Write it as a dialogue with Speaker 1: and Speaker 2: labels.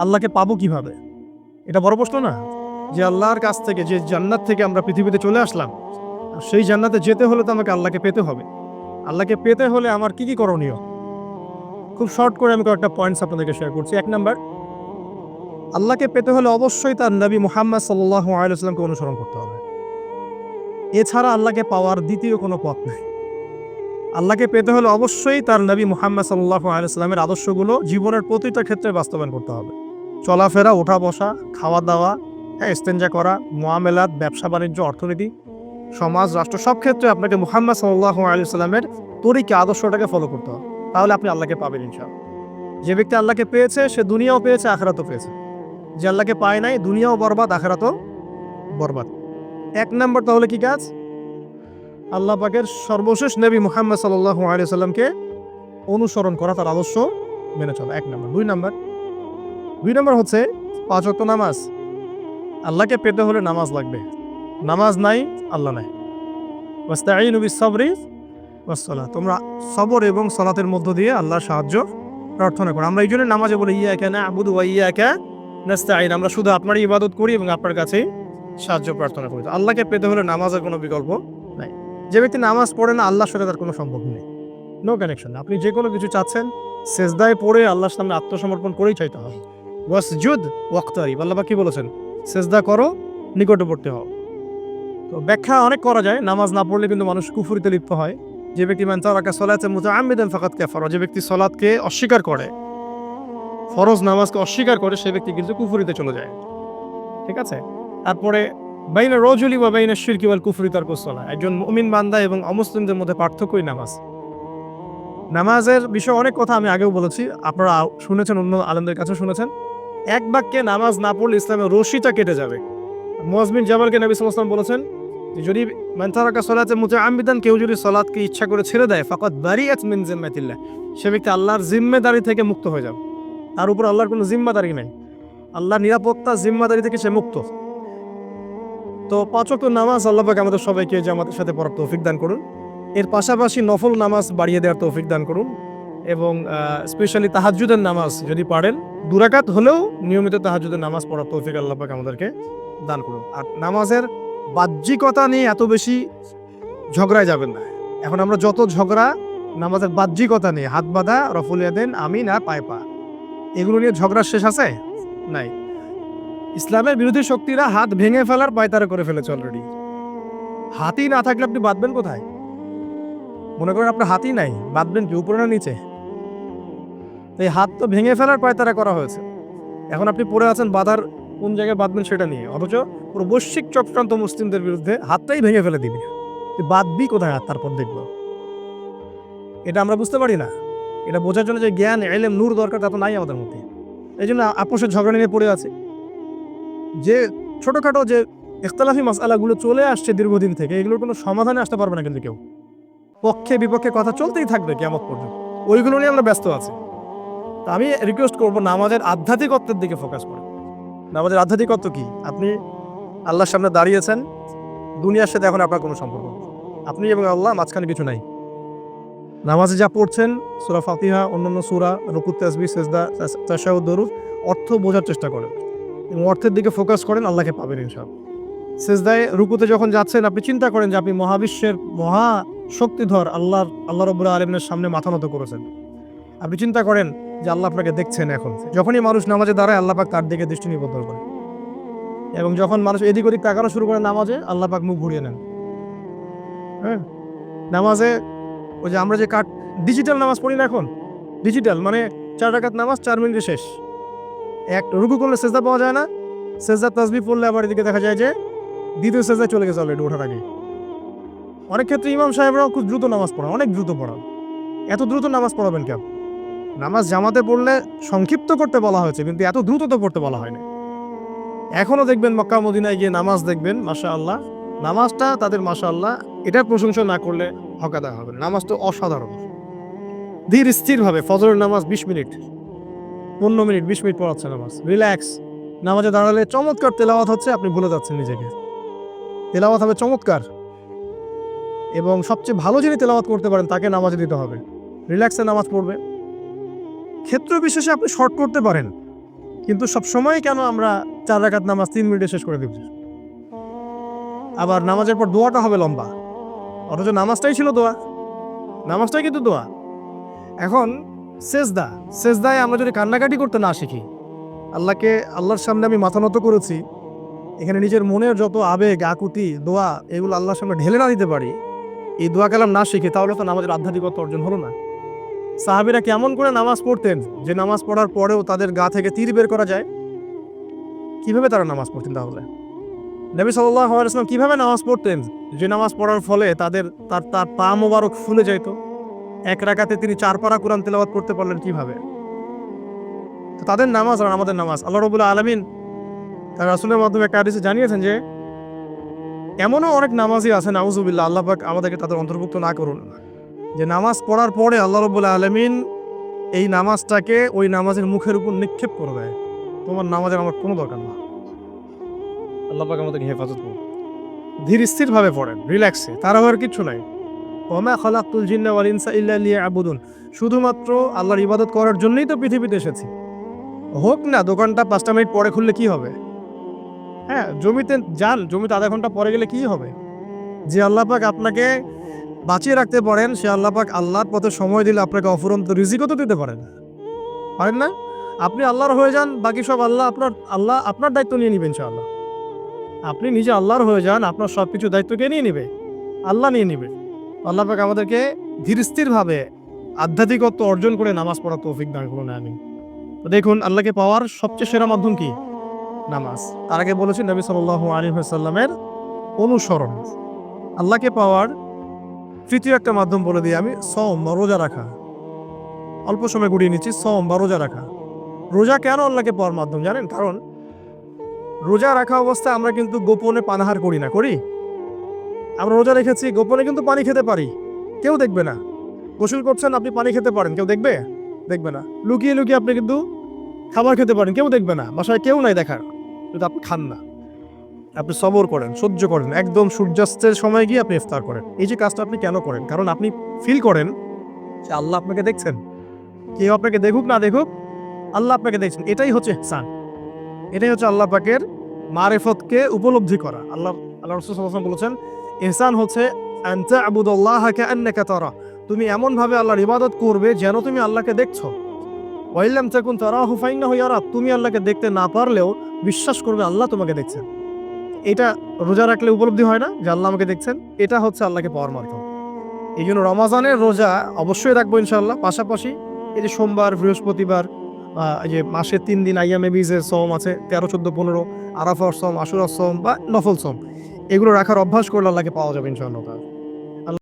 Speaker 1: আল্লাহকে পাবো কিভাবে? এটা বড় প্রশ্ন না? যে আল্লাহর কাছ থেকে, যে জান্নাত থেকে আমরা পৃথিবীতে চলে আসলাম, সেই জান্নাতে যেতে হলে তো আমাকে আল্লাহকে পেতে হবে। আল্লাহকে পেতে হলে আমার কি করণীয়? খুব শর্ট করে আমি কয়েকটা পয়েন্টস আপনাদেরকে শেয়ার করছি। ১ নাম্বার, আল্লাহকে পেতে হলে অবশ্যই তার নবী মুহাম্মদ সাল্লাল্লাহু আলাইহি ওয়াসাল্লামকে অনুসরণ করতে হবে। এছাড়া আল্লাহকে পাওয়ার দ্বিতীয় কোনো পথ নাই। আল্লাহকে পেতে হলে অবশ্যই তার নবী মুহাম্মদ সাল্লাল্লাহু আলাইহি ওয়াসাল্লামের আদর্শগুলো জীবনের প্রতিটা ক্ষেত্রে বাস্তবায়ন করতে হবে। চলাফেরা, ওঠা-বসা, খাওয়া-দাওয়া, ইস্তেঞ্জা করা, মুআমালাত, ব্যবসা-বাণিজ্য, অর্থনীতি, সমাজ, রাষ্ট্র সব ক্ষেত্রে আপনাকে মুহাম্মদ সাল্লাল্লাহু আলাইহি ওয়াসাল্লামের তরিকা, আদর্শটাকে ফলো করতে হবে। তাহলে আপনি আল্লাহকে পাবেন ইনশাআল্লাহ। যে ব্যক্তি আল্লাহকে পেয়েছে সে দুনিয়াও পেয়েছে, আখিরাতও পেয়েছে। যে আল্লাহকে পায় নাই, দুনিয়াও বরবাদ, আখিরাতও বরবাদ। ১ নাম্বার তাহলে কি কাজ? আল্লাহ পাকের সর্বশেষ নবী মুহাম্মদ সাল্লাল্লাহু আলাইহি ওয়াসাল্লামকে অনুসরণ করা, তার আদর্শ মেনে চলা ১ নাম্বার। ২ নাম্বার হচ্ছে ৫ ওয়াক্ত নামাজ। আল্লাহকে পেতে হলে নামাজ লাগবে। নামাজ নাই, আল্লাহ নাই। ওয়াস্তাঈনু বিস-সাবরি ওয়াস-সালাহ। তোমরা সবর এবং সালাতের মধ্য দিয়ে আল্লাহর সাহায্য প্রার্থনা করো। আমরা এইজন্য নামাজে বলি ইয়াকা না'বুদু ওয়া ইয়াকা নাস্তাঈন। আমরা শুধু আপনারই ইবাদত করি এবং আপনার কাছেই সাহায্য প্রার্থনা করি। আল্লাহকে পেতে হলে নামাজের কোনো বিকল্প নাই। যে ব্যক্তি নামাজ পড়ে না, আল্লাহর সাথে তার কোনো সম্পর্ক নেই, নো কানেকশন। আপনি যে কোনো কিছু চাচ্ছেন, সেজদায় পড়ে আল্লাহর সামনে আত্মসমর্পণ করেই চাইতে হবে। ওয়াসজুদ ওয়াক্তারিব, আল্লাহ পাক কি বলেছেন? সেজদা করো, নিকটবর্তী হও। তো ব্যাখ্যা অনেক করা যায়। নামাজ না পড়লে কিন্তু মানুষ কুফরিতে লিপ্ত হয়। যে ব্যক্তি মান তারাকা সালাতা মুতাআম্মিদান ফাকাদ কাফারা, যে ব্যক্তি সালাতকে অস্বীকার করে, ফরজ নামাজকে অস্বীকার করে, সে ব্যক্তি কিন্তু কুফরিতে চলে যায়। ঠিক আছে? তারপরে বাইনা রাজুলি ওয়া বাইনা শিরকি ওয়াল কুফরি তারকুস সালাহ। একজন মুমিন বান্দা এবং অমুসলিমদের মধ্যে পার্থক্যই নামাজ। নামাজের বিষয়ে অনেক কথা আমি আগেও বলেছি, আপনারা শুনেছেন, অন্য আলেমদের কাছে শুনেছেন। এক বাক্যে নামাজ না পড়লে ইসলামের রশিটা কেটে যাবে। মুআয বিন জাবালকে নবী সাল্লাল্লাহু আলাইহি ওয়াসাল্লাম বলেছেন যে যদি মান তারাকা সালাতা মুতাআম্মিদান, কেউ যদি সালাতকে ইচ্ছা করে ছেড়ে দেয়, ফাকাদ বারিআত মিন জিম্মাতিল্লাহ, সে ব্যক্তি আল্লাহর জিম্মেদারি থেকে মুক্ত হয়ে যাবে। তার উপর আল্লাহর কোনো জিম্মাদারি নাই। আল্লাহর নিরাপত্তা, জিম্মাদারি থেকে সে মুক্ত। তো ৫ ওয়াক্ত নামাজ আল্লাহ পাক আমাদের সবাইকে জামাতের সাথে পড়ার তৌফিক দান করুন। এর পাশাপাশি নফল নামাজ বাড়িয়ে দেওয়ার তৌফিক দান করুন এবং স্পেশালি তাহাজ্জুদের নামাজ যদি পারেন, ২ রাকাত হলেও নিয়মিত তাহাজ্জুদের নামাজ পড়ার তৌফিক আল্লাহ পাক আমাদেরকে দান করুন। আর নামাজের বাহ্যিকতা নিয়ে এত বেশি ঝগড়ায় যাবেন না। এখন আমরা যত ঝগড়া নামাজের বাহ্যিকতা নিয়ে, হাত বাঁধা, রফুল ইয়াদাইন, আমিন আর পায়ে পা, এগুলো নিয়ে ঝগড়ার শেষ আছে? নাই। ইসলামের বিরোধী শক্তিরা হাত ভেঙে ফেলার পায়তারা করে ফেলেছে অলরেডি। হাতই না থাকলে আপনি বাঁধবেন কোথায়? মনে করেন আপনার হাতই নাই, বাঁধবেন কি উপরে না নিচে? এই হাত তো ভেঙে ফেলার পায়তারা করা হয়েছে। এখন আপনি পড়ে আছেন বাঁধার কোন জায়গায় বাঁধবেন সেটা নিয়ে, অথচ পুরো বৈশ্বিক চক্রান্ত মুসলিমদের বিরুদ্ধে হাতটাই ভেঙে ফেলে দিবি, তুই বাঁধবি কোথায় হাত? তারপর দেখবো। এটা আমরা বুঝতে পারি না। এটা বোঝার জন্য যে জ্ঞান, ইলম, নূর দরকার, তা তো নাই আমাদের মধ্যে। এই জন্য আপোষের ঝগড়া নিয়ে পড়ে আছে। যে ছোটখাটো যে ইখতিলাফি মাসআলাগুলো চলে আসছে দীর্ঘদিন থেকে, এগুলোর কোনো সমাধানে আসতে পারবে না কিন্তু কেউ। পক্ষে বিপক্ষে কথা চলতেই থাকবে কিয়ামত পর্যন্ত। ওইগুলো নিয়ে আমরা ব্যস্ত আছি। তা আমি রিকোয়েস্ট করবো নামাজের আধ্যাত্মিকত্বের দিকে ফোকাস করে। নামাজের আধ্যাত্মিকত্ব কি? আপনি আল্লাহর সামনে দাঁড়িয়েছেন, দুনিয়ার সাথে এখন আপনার কোনো সম্পর্ক নেই। আপনি এবং আল্লাহ, মাঝখানে কিছু নাই। নামাজে যা পড়ছেন, সূরা ফাতিহা, অন্যান্য সূরা, রুকু, তাসবিহ, সিজদা, তাশাহুদ, দরুদ, অর্থ বোঝার চেষ্টা করেন এবং অর্থের দিকে ফোকাস করেন, আল্লাহকে পাবেন ইনশাআল্লাহ। সিজদায় রুকুতে যখন যাচ্ছেন, আপনি চিন্তা করেন যে আপনি মহাবিশ্বের মহা শক্তিধর আল্লাহ রাব্বুল আলামিনের সামনে মাথা নত করেছেন। আপনি চিন্তা করেন যে আল্লাহ আপনাকে দেখছেন। এখন যখনই মানুষ নামাজে দাঁড়ায়, আল্লাহ পাক তার দিকে দৃষ্টি নিবদ্ধ করেন এবং যখন মানুষ এদিক ওদিক তাকানো শুরু করে নামাজে, আল্লাহ পাক মুখ ঘুরিয়ে নেন। হ্যাঁ, নামাজে ওই যে আমরা যে ডিজিটাল নামাজ পড়ি না এখন, ডিজিটাল মানে 4 রাকাত নামাজ 4 মিনিটে শেষ। এক রুকু করলে সেজদা পাওয়া যায় না, সেজদা তাসবিহ পড়লে আবার এদিকে দেখা যায় যে দ্বিতীয় সেজদায় চলে গেছে অলরেডি ওঠার আগে। অনেক ক্ষেত্রে ইমাম সাহেবরাও খুব দ্রুত নামাজ পড়ান, অনেক দ্রুত পড়ান। এত দ্রুত নামাজ পড়াবেন কেন? নামাজ জামাতে পড়লে সংক্ষিপ্ত করতে বলা হয়েছে, কিন্তু এত দ্রুত তো পড়তে বলা হয়নি। এখনো দেখবেন মক্কা মদিনায় গিয়ে নামাজ দেখবেন, মাশাআল্লাহ, নামাজটা তাদের মাশাআল্লাহ, এটার প্রশংসা না করলে হকাদা হবে। নামাজটা অসাধারণ, ধীর স্থিরভাবে ফজরের নামাজ 20 মিনিট, 15 মিনিট, 20 মিনিট পড়াচ্ছে নামাজ, রিল্যাক্স। নামাজে দাঁড়ালে চমৎকার তেলাওয়াত হচ্ছে, আপনি ভুলে যাচ্ছেন নিজেকে। তেলাওয়াত হবে চমৎকার এবং সবচেয়ে ভালো যিনি তেলাওয়াত করতে পারেন তাকে নামাজে দিতে হবে। রিল্যাক্সে নামাজ পড়বে। ক্ষেত্র বিশেষে আপনি শর্ট করতে পারেন, কিন্তু সবসময় কেন আমরা 4 রাকাত নামাজ 3 মিনিটে শেষ করে দিব? আবার নামাজের পর দোয়াটা হবে লম্বা, অথচ নামাজটাই ছিল দোয়া, নামাজটাই কিন্তু দোয়া। এখন সেজদায় আমরা যদি কান্নাকাটি করতে না শিখি, আল্লাহর সামনে আমি মাথা নত করেছি, এখানে নিজের মনের যত আবেগ আকুতি দোয়া এগুলো আল্লাহর সামনে ঢেলে না দিতে পারি, এই দোয়া কালাম না শিখি, তাহলে তো নামাজের আধ্যাত্মিকতা অর্জন হলো না। সাহাবীরা কেমন করে নামাজ পড়তেন যে নামাজ পড়ার পরেও তাদের গা থেকে তীর বের করা যায়? কিভাবে তারা নামাজ পড়তেন? তাহলে নবী সাল্লাল্লাহু আলাইহি ওয়াসাল্লাম কিভাবে নামাজ পড়তেন যে নামাজ পড়ার ফলে তার পা মোবারক ফুলে যেত? এক রাকাতে তিনি 4 পারা কোরআন তেলাওয়াত করতে পারলেন কিভাবে? তো তাদের নামাজ আর আমাদের নামাজ, আল্লাহ রাব্বুল আলামিন তার রাসূলের মাধ্যমে একটা হাদিসে জানিয়েছেন যে এমনও অনেক নামাজি আছে, নাউযুবিল্লাহ, আল্লাহ পাক আমাদেরকে তাদের অন্তর্ভুক্ত না করুন, যে নামাজ পড়ার পরে আল্লাহ রাব্বুল আলামিন এই নামাজটাকে ওই নামাজের মুখের উপর নিক্ষেপ করে দেয়, তোমার নামাজের আমার কোনো দরকার না। আল্লাহ পাক আমাদেরকে হেফাজত করুন। ধীর স্থিরভাবে পড়েন, রিল্যাক্সে, তাড়াহুড়োর কিচ্ছু নাই। ওমা খালাকতুল জিন্না ওয়াল ইনসা ইল্লা লিয়াবুদুন, শুধুমাত্র আল্লাহর ইবাদত করার জন্যই তো পৃথিবীতে এসেছি। হোক না দোকানটা 5টা মিনিট পরে খুললে কি হবে? হ্যাঁ, জমিতে আধা ঘন্টা পরে গেলে কি হবে? যে আল্লাহ পাক আপনাকে বাঁচিয়ে রাখতে পারেন, সে আল্লাহ পাক আল্লাহর পথে সময় দিলে আপনাকে অফুরন্ত রিজিকও তো দিতে পারেন না? আপনি আল্লাহর হয়ে যান, বাকি সব আল্লাহ আপনার দায়িত্ব নিয়ে নিবেন ইনশাআল্লাহ। আপনি নিজে আল্লাহর হয়ে যান, আপনার সবকিছু দায়িত্ব কে নিয়ে নিবে? আল্লাহ নিয়ে নিবে। আল্লাহ পাক আমাদেরকে ধীর স্থিরভাবে আধ্যাত্মিকত্ব অর্জন করে নামাজ পড়ার তৌফিক দান করুন, আমিন। তো দেখুন, আল্লাহকে পাওয়ার সবচেয়ে সেরা মাধ্যম কি? নামাজ। তার আগে বলেছি নবী সাল্লাল্লাহু আলাইহি ওয়াসাল্লামের অনুসরণ। আল্লাহকে পাওয়ার তৃতীয় একটা মাধ্যম বলে দিই আমি, সওম বা রোজা রাখা। অল্প সময় গুড়িয়ে নিচ্ছি, সওম বা রোজা রাখা। রোজা কেন আল্লাহকে পাওয়ার মাধ্যম জানেন? কারণ রোজা রাখা অবস্থায় আমরা কিন্তু গোপনে পানাহার করি না, করি? আমরা রোজা রেখেছি, গোপনে কিন্তু পানি খেতে পারি, কেউ দেখবে না। গোসল করছেন, আপনি পানি খেতে পারেন, কেউ দেখবে না। লুকিয়ে লুকিয়ে আপনি কিন্তু খাবার খেতে পারেন, কেউ দেখবে না, বাসায় কেউ নাই দেখার, কিন্তু আপনি খান না। আপনি সবর করেন, সহ্য করেন, একদম সূর্যাস্তের সময় গিয়ে আপনি ইফতার করেন। এই যে কাজটা আপনি কেন করেন? কারণ আপনি ফিল করেন যে আল্লাহ আপনাকে দেখছেন। কেউ আপনাকে দেখুক না দেখুক, আল্লাহ আপনাকে দেখছেন। এটাই হচ্ছে ইহসান, এটাই হচ্ছে আল্লাহ পাকের মারিফতকে উপলব্ধি করা। আল্লাহ রাসূল সাল্লাল্লাহু আলাইহি ওয়াসাল্লাম বলেছেন, ইহসান হচ্ছে আন তা'বুদাল্লাহা কাআন্নাকা তারা, তুমি এমন ভাবে আল্লাহর ইবাদত করবে যেন তুমি আল্লাহকে দেখছো। ওয়া ইল্লাম তাকুন তারাহু ফাইন্নাহু ইয়ারাক, তুমি আল্লাহকে দেখতে না পারলেও বিশ্বাস করবে আল্লাহ তোমাকে দেখছেন। এটা রোজা রাখলে উপলব্ধি হয় না যে আল্লাহ আমাকে দেখছেন? এটা হচ্ছে আল্লাহকে পাওয়ার মাধ্যম। এই জন্য রমাজানের রোজা অবশ্যই রাখবো ইনশাআল্লাহ। পাশাপাশি এই যে সোমবার, বৃহস্পতিবার, এই যে মাসে 3 দিন আইয়ামে বীজের সওম আছে, 13, 14, 15, আরাফার সওম, আশুরার সওম বা নফল সওম, এগুলো রাখার অভ্যাস করলে আল্লাহকে পাওয়া যাবে ইনশাআল্লাহ।